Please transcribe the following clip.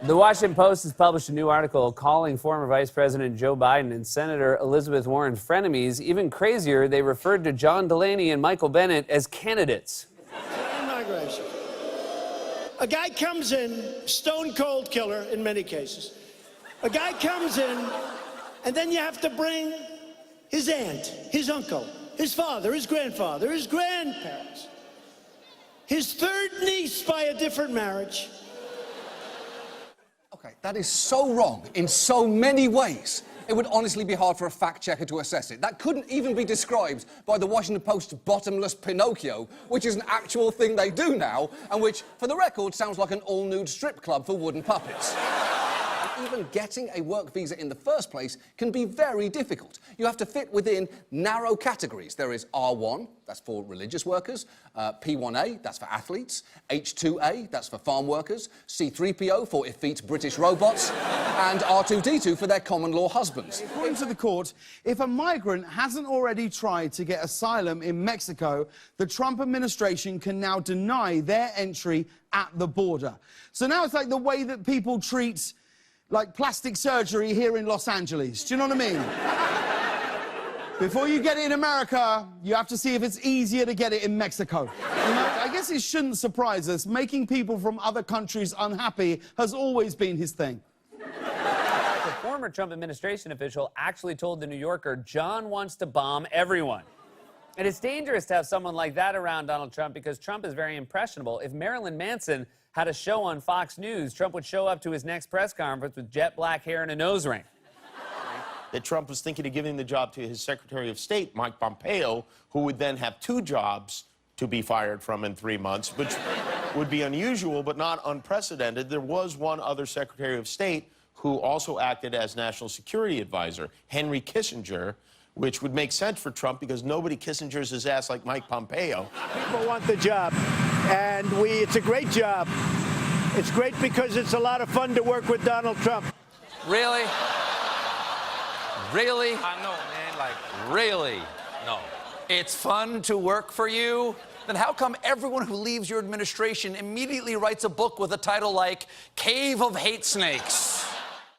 The Washington Post has published a new article calling former Vice President Joe Biden and Senator Elizabeth Warren frenemies. Even crazier, they referred to John Delaney and Michael Bennet as candidates. Immigration. A guy comes in, stone cold killer in many cases. A guy comes in, and then you have to bring his aunt, his uncle, his father, his grandfather, his grandparents, his third niece by a different marriage. Okay, that is so wrong in so many ways. It would honestly be hard for a fact-checker to assess it. That couldn't even be described by the Washington Post's bottomless Pinocchio, which is an actual thing they do now, and which, for the record, sounds like an all-nude strip club for wooden puppets. Even getting a work visa in the first place can be very difficult. You have to fit within narrow categories. There is R1, that's for religious workers, P1A, that's for athletes, H2A, that's for farm workers, C3PO for effete British robots, and R2D2 for their common law husbands. According to the court, if a migrant hasn't already tried to get asylum in Mexico, the Trump administration can now deny their entry at the border. So now it's like the way that people treat like plastic surgery here in Los Angeles. Do you know what I mean? Before you get it in America, you have to see if it's easier to get it in Mexico. You know, I guess it shouldn't surprise us. Making people from other countries unhappy has always been his thing. The former Trump administration official actually told The New Yorker, John wants to bomb everyone. And it's dangerous to have someone like that around Donald Trump because Trump is very impressionable. If Marilyn Manson had a show on Fox News, Trump would show up to his next press conference with jet black hair and a nose ring. That Trump was thinking of giving the job to his Secretary of State, Mike Pompeo, who would then have 2 jobs to be fired from in 3 months, which would be unusual but not unprecedented. There was one other Secretary of State who also acted as National Security Advisor, Henry Kissinger, which would make sense for Trump because nobody Kissingers his ass like Mike Pompeo. People want the job, and it's a great job. It's great because it's a lot of fun to work with Donald Trump. Really? Really? I know, man, like, really? No. It's fun to work for you? Then how come everyone who leaves your administration immediately writes a book with a title like Cave of Hate Snakes?